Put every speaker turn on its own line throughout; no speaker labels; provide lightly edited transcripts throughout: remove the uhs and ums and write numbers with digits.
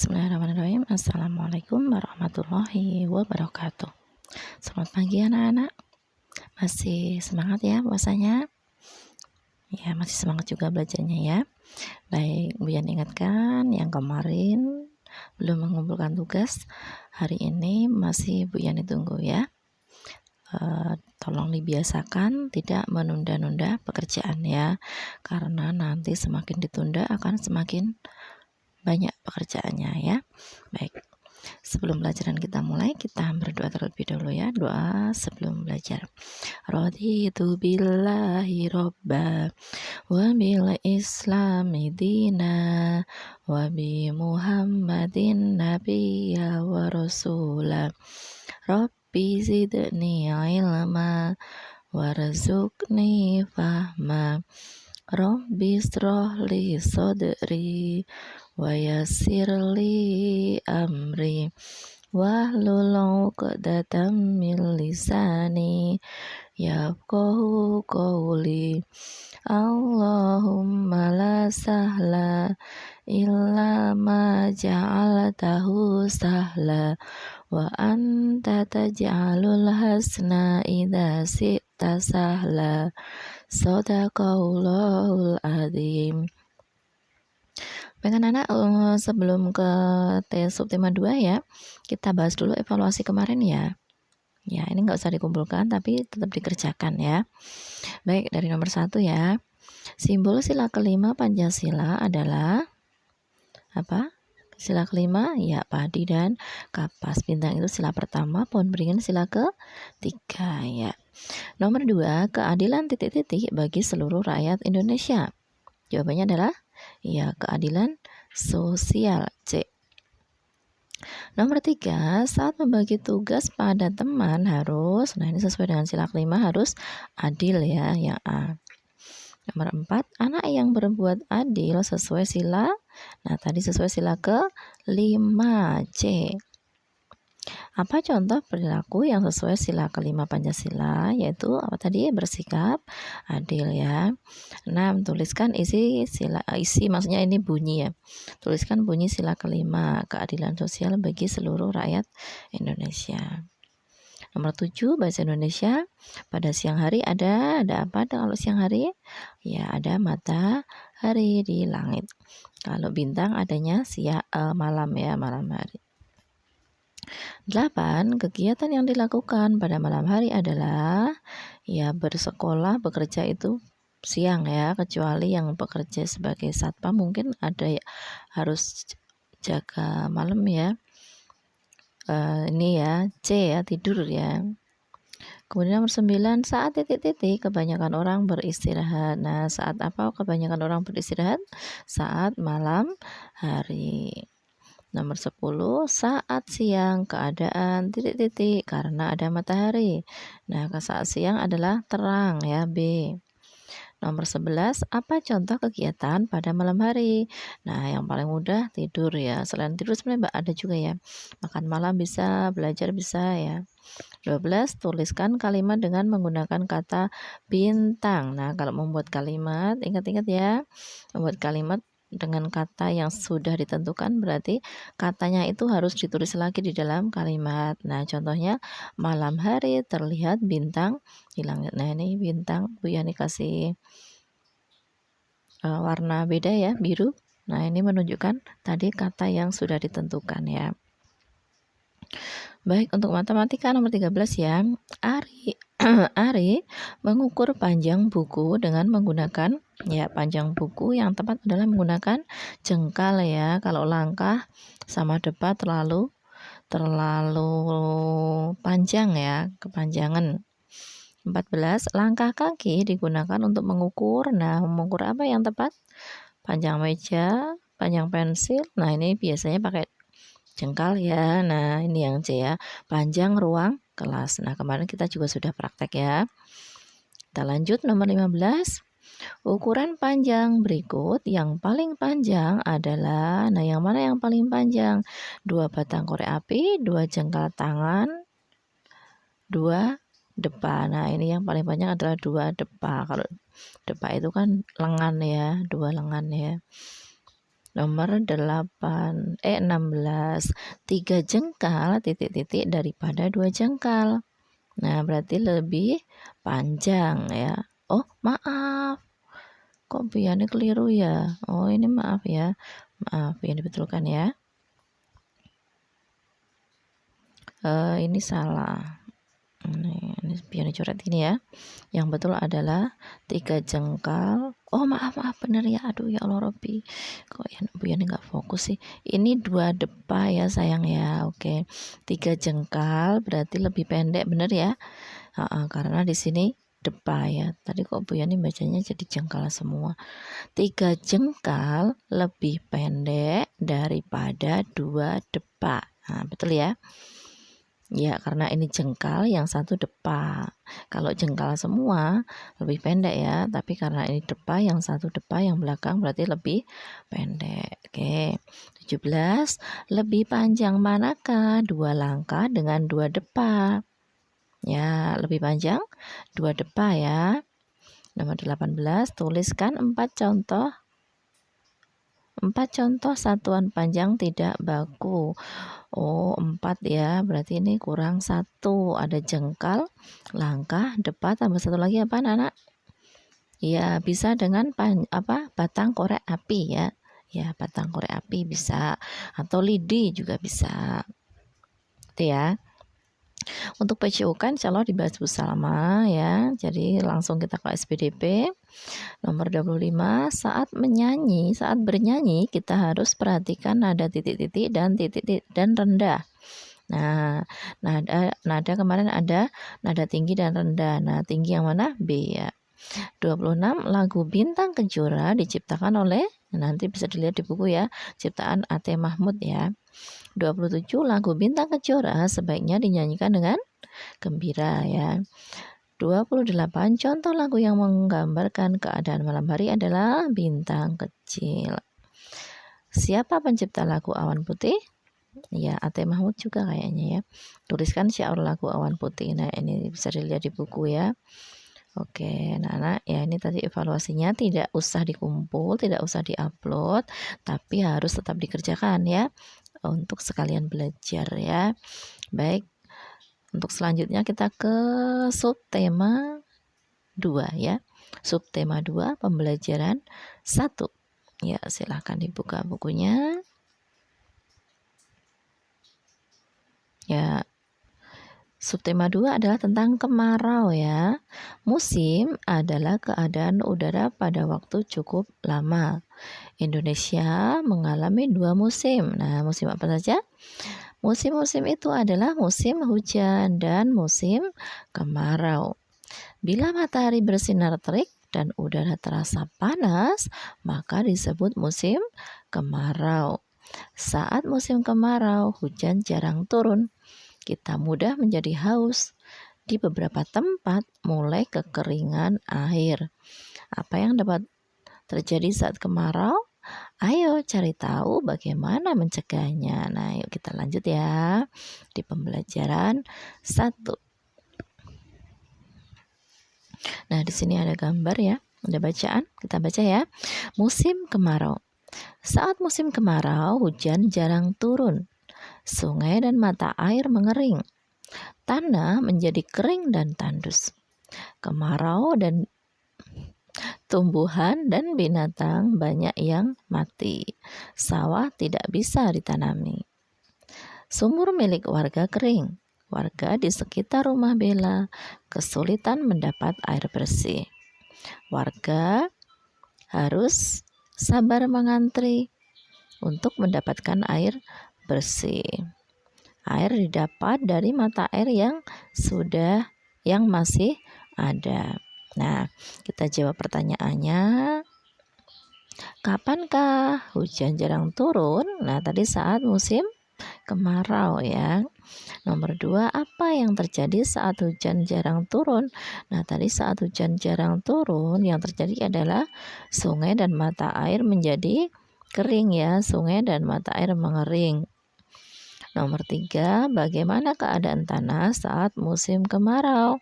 Bismillahirrahmanirrahim. Assalamualaikum warahmatullahi wabarakatuh. Selamat pagi anak-anak. Masih semangat ya puasanya? Ya, masih semangat juga belajarnya ya. Baik, Bu Yan ingatkan yang kemarin belum mengumpulkan tugas, hari ini masih Bu Yani tunggu ya. Tolong dibiasakan tidak menunda-nunda pekerjaan ya, karena nanti semakin ditunda akan semakin banyak pekerjaannya ya. Baik, sebelum pelajaran kita mulai, kita berdoa terlebih dahulu ya. Doa sebelum belajar. Raditu billahi robba wa bil islami dina wa bi muhammadin nabiyya wa rasula. Rabbi zidni ilma warzuqni fahma. Rabbi shrahli sadri wa yassirli amri wahlul 'uqdatam min lisani yafqahu qawli. Allahumma la sahla illa ma ja'altahu sahla wa anta taj'alul hasna idza syi'ta sahla. Shadaqallahul adzim. Baik anak-anak, sebelum ke subtema 2 ya, kita bahas dulu evaluasi kemarin ya. Ya, ini nggak usah dikumpulkan tapi tetap dikerjakan ya. Baik, dari nomor 1 ya. Simbol sila kelima Pancasila adalah apa? Sila kelima ya padi dan kapas. Bintang itu sila pertama, pohon beringin sila ketiga ya. Nomor 2, keadilan titik-titik bagi seluruh rakyat Indonesia. Jawabannya adalah ya keadilan sosial C. Nomor 3, saat membagi tugas pada teman harus, nah ini sesuai dengan sila kelima harus adil ya, yang A. Nomor 4, anak yang berbuat adil sesuai sila, nah tadi sesuai sila kelima C. Apa contoh perilaku yang sesuai sila kelima Pancasila? Yaitu apa tadi? Bersikap adil ya. 6, tuliskan isi maksudnya ini bunyi ya. Tuliskan bunyi sila kelima, keadilan sosial bagi seluruh rakyat Indonesia. Nomor 7, bahasa Indonesia. Pada siang hari ada apa kalau siang hari? Ya, ada matahari di langit. Kalau bintang adanya malam ya, malam hari. 8, kegiatan yang dilakukan pada malam hari adalah ya bersekolah, bekerja itu siang ya, kecuali yang bekerja sebagai satpam mungkin ada ya, harus jaga malam ya. Ini ya C ya, tidur ya. Kemudian nomor 9, saat titik-titik kebanyakan orang beristirahat. Nah, saat apa kebanyakan orang beristirahat? Saat malam hari. Nomor 10, saat siang keadaan titik-titik karena ada matahari. Nah, saat siang adalah terang ya, B. Nomor 11, apa contoh kegiatan pada malam hari? Nah, yang paling mudah tidur ya. Selain tidur sebenarnya ada juga ya. Makan malam bisa, belajar bisa ya. 12, tuliskan kalimat dengan menggunakan kata bintang. Nah, kalau membuat kalimat, ingat-ingat ya. Membuat kalimat dengan kata yang sudah ditentukan berarti katanya itu harus ditulis lagi di dalam kalimat. Nah, contohnya malam hari terlihat bintang di langit. Nah, ini bintang Bu Yani kasih warna beda ya, biru. Nah, ini menunjukkan tadi kata yang sudah ditentukan ya. Baik, untuk matematika nomor 13 ya. Ari mengukur panjang buku dengan menggunakan ya panjang buku yang tepat adalah menggunakan jengkal ya. Kalau langkah sama depan terlalu panjang ya, kepanjangan. 14, langkah kaki digunakan untuk mengukur. Nah, mengukur apa yang tepat? Panjang meja, panjang pensil. Nah, ini biasanya pakai jengkal ya. Nah, ini yang C ya, panjang ruang kelas. Nah, kemarin kita juga sudah praktek ya. Kita lanjut nomor 15. Ukuran panjang berikut yang paling panjang adalah, nah yang mana yang paling panjang? 2 batang korek api, 2 jengkal tangan, 2 depa. Nah, ini yang paling panjang adalah 2 depa. Kalau depa itu kan lengan ya, 2 lengan ya. Nomor 16, 3 jengkal titik-titik daripada 2 jengkal. Nah, berarti lebih panjang ya. Oh, maaf. Kok biarnya keliru ya? Oh, ini maaf ya. Maaf ya, dibetulkan ya. Ini salah. Ini biar dicoret ini ya. Yang betul adalah 3 jengkal. Oh, maaf bener ya. Aduh ya Allah Robbi. Kok ya Bu Yani nggak fokus sih. Ini 2 depa ya sayang ya. Oke. 3 jengkal berarti lebih pendek bener ya. Karena di sini depa ya. Tadi kok Bu Yani bacanya jadi jengkal semua. 3 jengkal lebih pendek daripada 2 depa. Nah, betul ya. Ya, karena ini jengkal, yang satu depa. Kalau jengkal semua lebih pendek ya, tapi karena ini depa, yang satu depa, yang belakang berarti lebih pendek. Oke. 17, lebih panjang manakah 2 langkah dengan 2 depa? Ya, lebih panjang 2 depa ya. Nomor 18, tuliskan 4 contoh satuan panjang tidak baku. Oh, 4 ya, berarti ini kurang 1. Ada jengkal, langkah, depa, tambah 1 lagi apa anak-anak? Ya, bisa dengan batang korek api ya. Ya, batang korek api bisa, atau lidi juga bisa. Itu ya. Untuk PCU-kan insya Allah dibahas bersama ya. Jadi langsung kita ke SPDP. Nomor 25, saat bernyanyi kita harus perhatikan nada titik-titik dan titik-titik dan rendah. Nah, nada kemarin ada nada tinggi dan rendah. Nah, tinggi yang mana? B ya. 26, lagu Bintang Kejora diciptakan oleh, nanti bisa dilihat di buku ya, ciptaan A.T. Mahmud ya. 27, lagu Bintang Kejora sebaiknya dinyanyikan dengan gembira ya. 28, contoh lagu yang menggambarkan keadaan malam hari adalah Bintang Kecil. Siapa pencipta lagu Awan Putih? Ya, A.T. Mahmud juga kayaknya ya. Tuliskan syair lagu Awan Putih. Nah, ini bisa dilihat di buku ya. Oke, anak-anak ya, ini tadi evaluasinya, tidak usah dikumpul, tidak usah diupload, tapi harus tetap dikerjakan ya, untuk sekalian belajar ya. Baik, untuk selanjutnya kita ke subtema 2 ya. Subtema 2, pembelajaran 1. Ya, silahkan dibuka bukunya. Ya, subtema 2 adalah tentang kemarau ya. Musim adalah keadaan udara pada waktu cukup lama. Indonesia mengalami 2 musim. Nah, musim apa saja? Musim-musim itu adalah musim hujan dan musim kemarau. Bila matahari bersinar terik dan udara terasa panas, maka disebut musim kemarau. Saat musim kemarau, hujan jarang turun. Kita mudah menjadi haus. Di beberapa tempat mulai kekeringan air. Apa yang dapat terjadi saat kemarau? Ayo cari tahu bagaimana mencegahnya. Nah, yuk kita lanjut ya di pembelajaran 1. Nah, di sini ada gambar ya, ada bacaan. Kita baca ya. Musim kemarau. Saat musim kemarau, hujan jarang turun. Sungai dan mata air mengering. Tanah menjadi kering dan tandus. Kemarau dan tumbuhan dan binatang banyak yang mati. Sawah tidak bisa ditanami. Sumur milik warga kering. Warga di sekitar rumah Bella kesulitan mendapat air bersih. Warga harus sabar mengantri untuk mendapatkan air bersih. Air didapat dari mata air yang masih ada. Nah, kita jawab pertanyaannya. Kapankah hujan jarang turun? Nah, tadi saat musim kemarau ya. Nomor 2, apa yang terjadi saat hujan jarang turun? Nah, tadi saat hujan jarang turun, yang terjadi adalah sungai dan mata air menjadi kering ya. Sungai dan mata air mengering. Nomor 3, bagaimana keadaan tanah saat musim kemarau?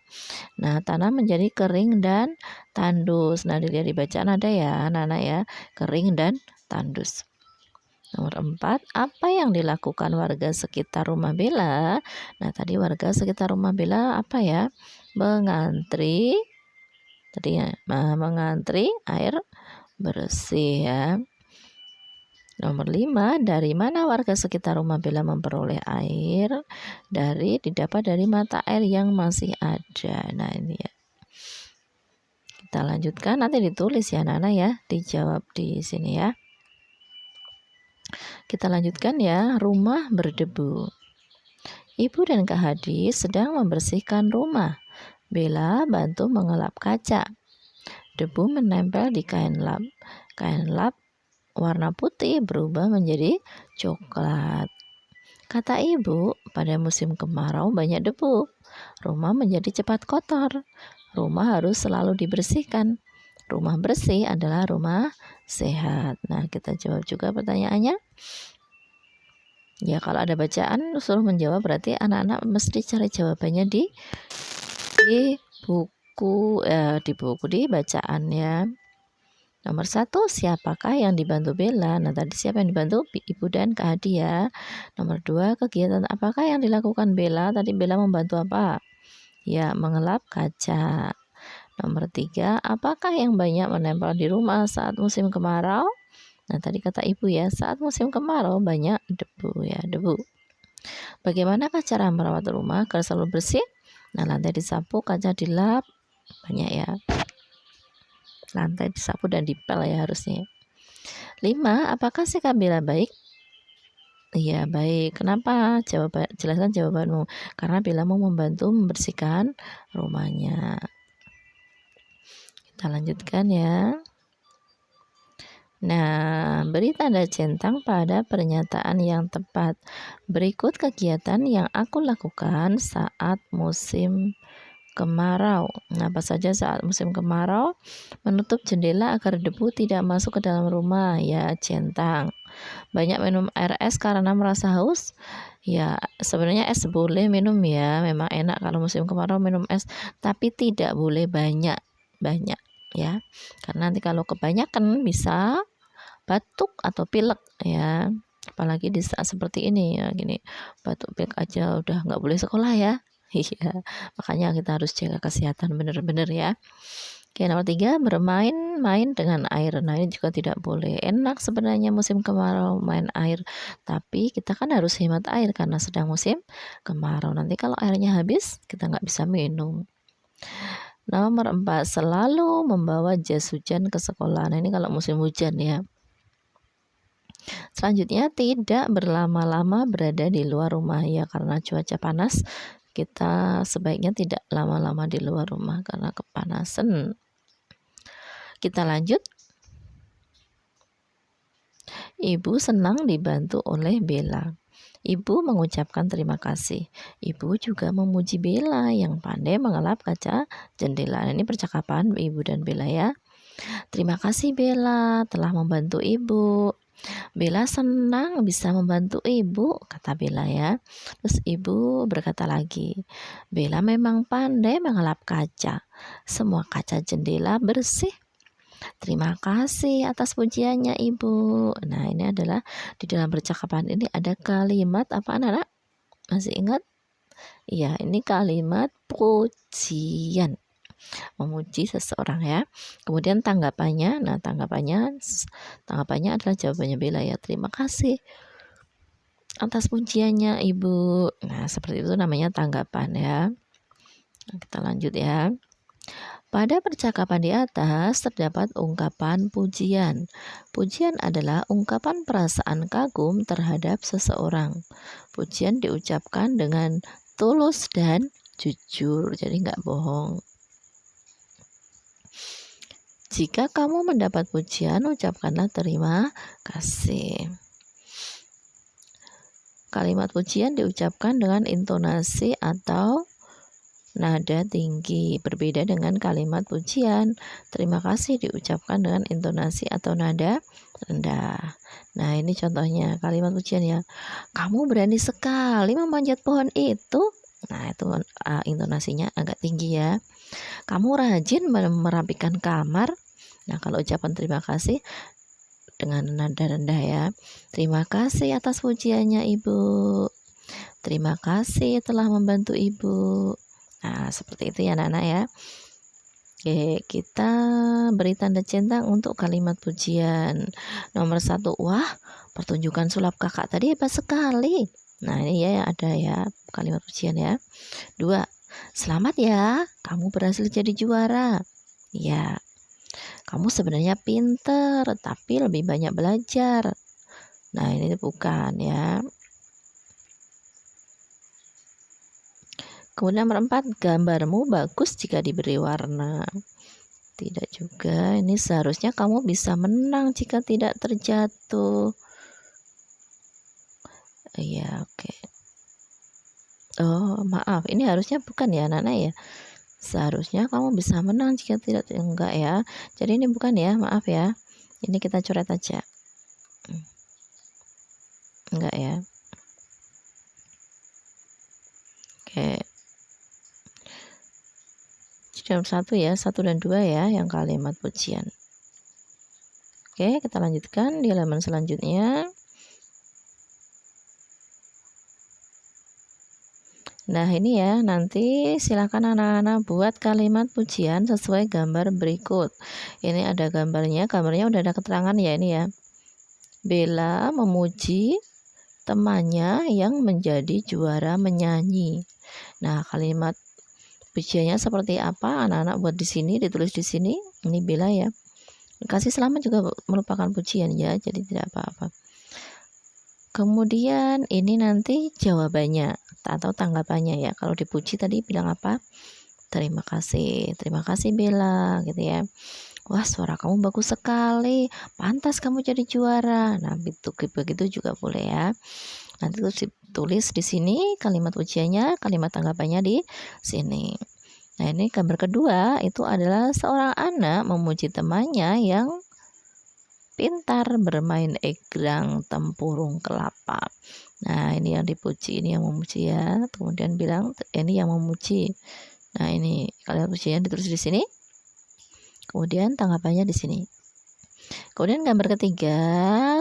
Nah, tanah menjadi kering dan tandus. Nah, dilihat di bacaan ada ya, anak-anak ya, kering dan tandus. Nomor 4, apa yang dilakukan warga sekitar rumah Bella? Nah, tadi warga sekitar rumah Bella apa ya? Mengantri, tadi ya, mengantri air bersih ya. Nomor 5, dari mana warga sekitar rumah Bella memperoleh air? Didapat dari mata air yang masih ada. Nah, ini ya. Kita lanjutkan, nanti ditulis ya Nana ya, dijawab di sini ya. Kita lanjutkan ya, rumah berdebu. Ibu dan Kak Hadi sedang membersihkan rumah. Bella bantu mengelap kaca. Debu menempel di kain lap. Kain lap warna putih berubah menjadi coklat. Kata ibu, pada musim kemarau banyak debu. Rumah menjadi cepat kotor. Rumah harus selalu dibersihkan. Rumah bersih adalah rumah sehat. Nah, kita jawab juga pertanyaannya. Ya, kalau ada bacaan suruh menjawab, berarti anak-anak mesti cari jawabannya di buku, di bacaan ya. Nomor 1, siapakah yang dibantu Bella? Nah, tadi siapa yang dibantu? Ibu dan Kak Hadi ya. Nomor 2, kegiatan apakah yang dilakukan Bella? Tadi Bella membantu apa? Ya, mengelap kaca. Nomor 3, apakah yang banyak menempel di rumah saat musim kemarau? Nah, tadi kata ibu ya, saat musim kemarau banyak debu ya, debu. Bagaimanakah cara merawat rumah agar selalu bersih? Nah, lantai disapu, kaca dilap, banyak ya. Lantai disapu dan dipel ya harusnya. 5, apakah sikap Bella baik? Iya, baik. Kenapa? Jelaskan jawabanmu. Karena Bella mau membantu membersihkan rumahnya. Kita lanjutkan ya. Nah, beri tanda centang pada pernyataan yang tepat. Berikut kegiatan yang aku lakukan saat musim kemarau. Nah, apa saja saat musim kemarau? Menutup jendela agar debu tidak masuk ke dalam rumah. Ya, centang. Banyak minum air es karena merasa haus. Ya, sebenarnya es boleh minum ya. Memang enak kalau musim kemarau minum es, tapi tidak boleh banyak ya. Karena nanti kalau kebanyakan bisa batuk atau pilek ya. Apalagi di saat seperti ini ya, gini batuk pilek aja udah nggak boleh sekolah ya. Iya, makanya kita harus jaga kesehatan bener-bener ya. Oke, nomor 3, bermain-main dengan air. Nah, ini juga tidak boleh. Enak sebenarnya musim kemarau main air, tapi kita kan harus hemat air karena sedang musim kemarau. Nanti kalau airnya habis, kita nggak bisa minum. Nomor 4, selalu membawa jas hujan ke sekolah. Nah, ini kalau musim hujan ya. Selanjutnya, tidak berlama-lama berada di luar rumah ya, karena cuaca panas. Kita sebaiknya tidak lama-lama di luar rumah karena kepanasan. Kita lanjut. Ibu senang dibantu oleh Bella. Ibu mengucapkan terima kasih. Ibu juga memuji Bella yang pandai mengelap kaca jendela. Ini percakapan ibu dan Bella ya. Terima kasih Bella telah membantu ibu. Bella senang bisa membantu ibu, kata Bella ya. Terus ibu berkata lagi, Bella memang pandai mengelap kaca. Semua kaca jendela bersih. Terima kasih atas pujiannya ibu. Nah, ini adalah di dalam percakapan ini ada kalimat apa anak-anak? Masih ingat? Iya, ini kalimat pujian. Memuji seseorang ya. Kemudian tanggapannya, nah tanggapannya adalah jawabannya Bella ya. Terima kasih atas pujiannya ibu. Nah, seperti itu namanya tanggapan ya. Nah, kita lanjut ya. Pada percakapan di atas terdapat ungkapan pujian. Pujian adalah ungkapan perasaan kagum terhadap seseorang. Pujian diucapkan dengan tulus dan jujur, jadi nggak bohong. Jika kamu mendapat pujian, ucapkanlah terima kasih. Kalimat pujian diucapkan dengan intonasi atau nada tinggi, berbeda dengan kalimat pujian. Terima kasih diucapkan dengan intonasi atau nada rendah. Nah, ini contohnya kalimat pujian ya. Kamu berani sekali memanjat pohon itu. Nah, itu intonasinya agak tinggi ya. Kamu rajin merapikan kamar. Nah, kalau ucapan terima kasih dengan nada rendah ya. Terima kasih atas pujiannya Ibu. Terima kasih telah membantu Ibu. Nah, seperti itu ya anak-anak ya. Oke, kita beri tanda centang untuk kalimat pujian. Nomor 1, wah, pertunjukan sulap kakak tadi hebat sekali. Nah, ini ya ada ya kalimat pujian ya. 2, selamat ya, kamu berhasil jadi juara. Ya, kamu sebenarnya pinter, tapi lebih banyak belajar. Nah, ini bukan ya. Kemudian nomor 4, gambarmu bagus jika diberi warna. Tidak juga, ini seharusnya kamu bisa menang jika tidak terjatuh. Iya, oke. Oh, maaf, ini harusnya bukan ya anak-anak ya. Seharusnya kamu bisa menang jika tidak, enggak ya. Jadi ini bukan ya, maaf ya. Ini kita coret aja. Enggak ya. Oke. Nomor 1 ya, 1 dan 2 ya yang kalimat pujian. Oke, kita lanjutkan di halaman selanjutnya. Nah, ini ya, nanti silakan anak-anak buat kalimat pujian sesuai gambar berikut. Ini ada gambarnya udah ada keterangan ya ini ya. Bella memuji temannya yang menjadi juara menyanyi. Nah, kalimat pujiannya seperti apa? Anak-anak buat di sini, ditulis di sini. Ini Bella ya. Kasih selamat juga merupakan pujian ya, jadi tidak apa-apa. Kemudian ini nanti jawabannya atau tanggapannya ya. Kalau dipuji tadi bilang apa? Terima kasih Bella gitu ya. Wah, suara kamu bagus sekali, pantas kamu jadi juara. Nah, begitu juga boleh ya. Nanti tulis di sini kalimat pujiannya, kalimat tanggapannya di sini. Nah, ini gambar kedua itu adalah seorang anak memuji temannya yang pintar bermain egrang tempurung kelapa. Nah, ini yang dipuji, ini yang memuji ya. Kemudian bilang ini yang memuji. Nah, ini kalimat pujian ditulis di sini. Kemudian tanggapannya di sini. Kemudian gambar ketiga,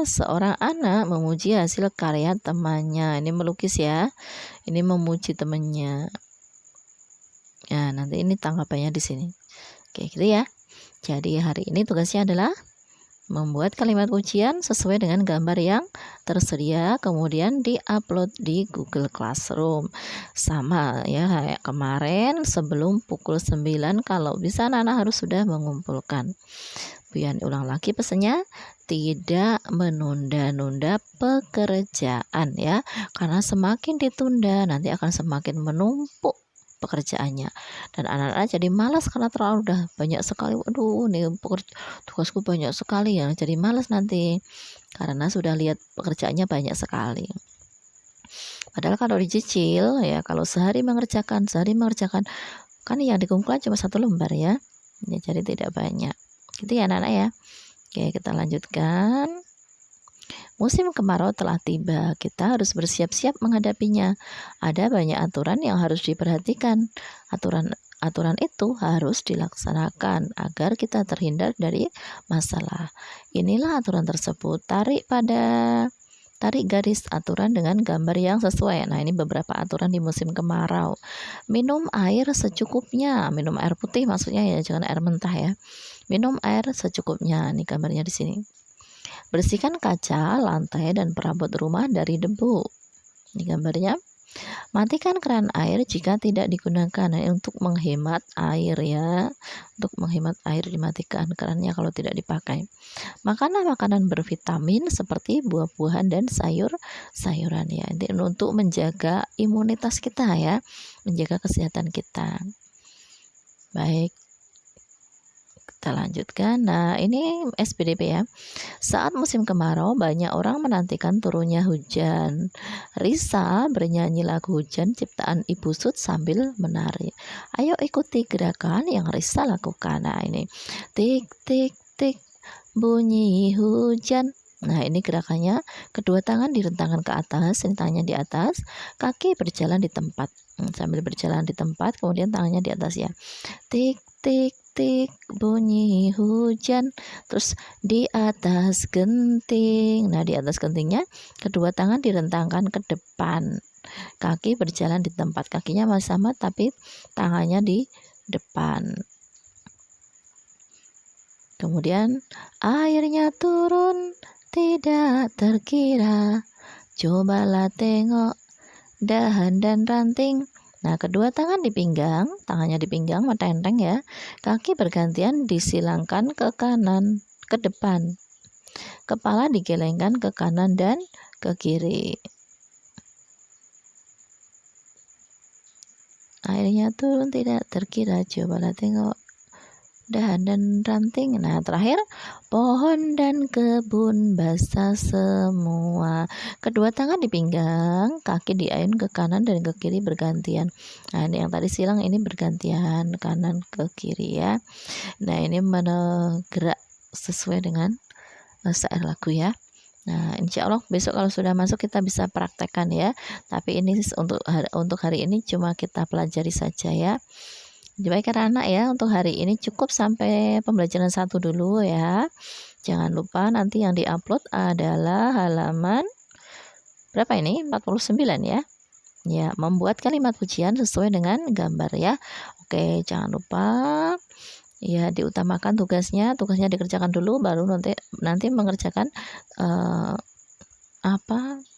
seorang anak memuji hasil karya temannya. Ini melukis ya. Ini memuji temannya. Nah, nanti ini tanggapannya di sini. Oke, gitu ya. Jadi hari ini tugasnya adalah membuat kalimat pujian sesuai dengan gambar yang tersedia, kemudian diupload di Google Classroom. Sama ya kayak kemarin, sebelum pukul 9 kalau bisa anak-anak harus sudah mengumpulkan. Biar ulang lagi pesannya, tidak menunda-nunda pekerjaan ya, karena semakin ditunda nanti akan semakin menumpuk pekerjaannya dan anak-anak jadi malas karena terlalu udah banyak sekali. Waduh, nih tugasku banyak sekali ya, jadi malas nanti karena sudah lihat pekerjaannya banyak sekali. Padahal kalau dicicil ya, kalau sehari mengerjakan kan yang dikumpulkan cuma 1 lembar ya, jadi tidak banyak gitu ya anak-anak ya. Oke, kita lanjutkan. Musim kemarau telah tiba, kita harus bersiap-siap menghadapinya. Ada banyak aturan yang harus diperhatikan. Aturan itu harus dilaksanakan agar kita terhindar dari masalah. Inilah aturan tersebut. Tarik garis aturan dengan gambar yang sesuai. Nah, ini beberapa aturan di musim kemarau. Minum air secukupnya. Minum air putih maksudnya ya, jangan air mentah ya. Minum air secukupnya. Ini gambarnya di sini. Bersihkan kaca, lantai, dan perabot rumah dari debu. Ini gambarnya. Matikan keran air jika tidak digunakan. Nah, untuk menghemat air ya. Untuk menghemat air dimatikan kerannya kalau tidak dipakai. Makanlah makanan bervitamin seperti buah-buahan dan sayur-sayuran ya. Ini untuk menjaga imunitas kita ya. Menjaga kesehatan kita. Baik. Kita lanjutkan. Nah, ini SPDP ya. Saat musim kemarau, banyak orang menantikan turunnya hujan. Risa bernyanyi lagu hujan ciptaan Ibu Sud sambil menari. Ayo ikuti gerakan yang Risa lakukan. Nah, ini tik tik tik bunyi hujan. Nah, ini gerakannya, kedua tangan direntangkan ke atas, ini tangannya di atas, kaki berjalan di tempat. Sambil berjalan di tempat, kemudian tangannya di atas ya. Tik tik tik bunyi hujan. Terus di atas genting. Nah, di atas gentingnya kedua tangan direntangkan ke depan. Kaki berjalan di tempat, kakinya masih sama tapi tangannya di depan. Kemudian airnya turun tidak terkira. Cobalah tengok dahan dan ranting. Nah, kedua tangan di pinggang, tangannya di pinggang, mata enteng ya. Kaki bergantian disilangkan ke kanan, ke depan. Kepala digelengkan ke kanan dan ke kiri. Airnya turun tidak terkira, cobalah tengok dahan dan ranting. Nah, terakhir pohon dan kebun basah semua. Kedua tangan dipinggang, kaki diayun ke kanan dan ke kiri bergantian. Nah, ini yang tadi silang ini bergantian kanan ke kiri ya. Nah, ini gerak sesuai dengan syair lagu ya. Nah, insya Allah besok kalau sudah masuk kita bisa praktekkan ya. Tapi ini untuk hari ini cuma kita pelajari saja ya. Baik anak-anak ya, untuk hari ini cukup sampai pembelajaran 1 dulu ya. Jangan lupa nanti yang diupload adalah halaman berapa ini? 49 ya. Ya, membuat kalimat pujian sesuai dengan gambar ya. Oke, jangan lupa ya diutamakan tugasnya dikerjakan dulu baru nanti mengerjakan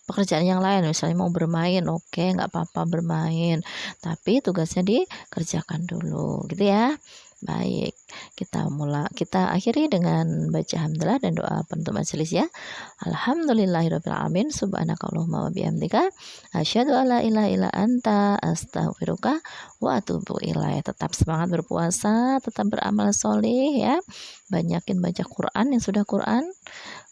pekerjaan yang lain. Misalnya mau bermain, oke, nggak apa-apa bermain, tapi tugasnya dikerjakan dulu gitu ya. Baik, kita akhiri dengan baca hamdalah dan doa penutup majelis ya. Alhamdulillahirabbil alamin, subhanakallahumma wa bihamdika, asyhadu alla ilaha illa anta, astaghfiruka wa atubu ilaik. Tetap semangat berpuasa, tetap beramal soleh ya. Banyakin baca Quran yang sudah Quran.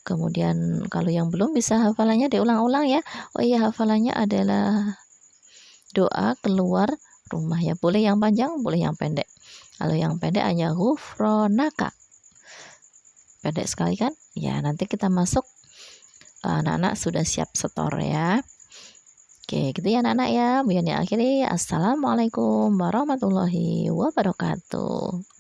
Kemudian kalau yang belum bisa hafalannya diulang-ulang ya. Oh iya, hafalannya adalah doa keluar rumah ya. Boleh yang panjang, boleh yang pendek. Kalau yang pendek hanya ghufronaka. Pendek sekali kan? Ya, nanti kita masuk. Anak-anak sudah siap setor ya. Oke, gitu ya anak-anak ya. Biar akhiri. Assalamualaikum warahmatullahi wabarakatuh.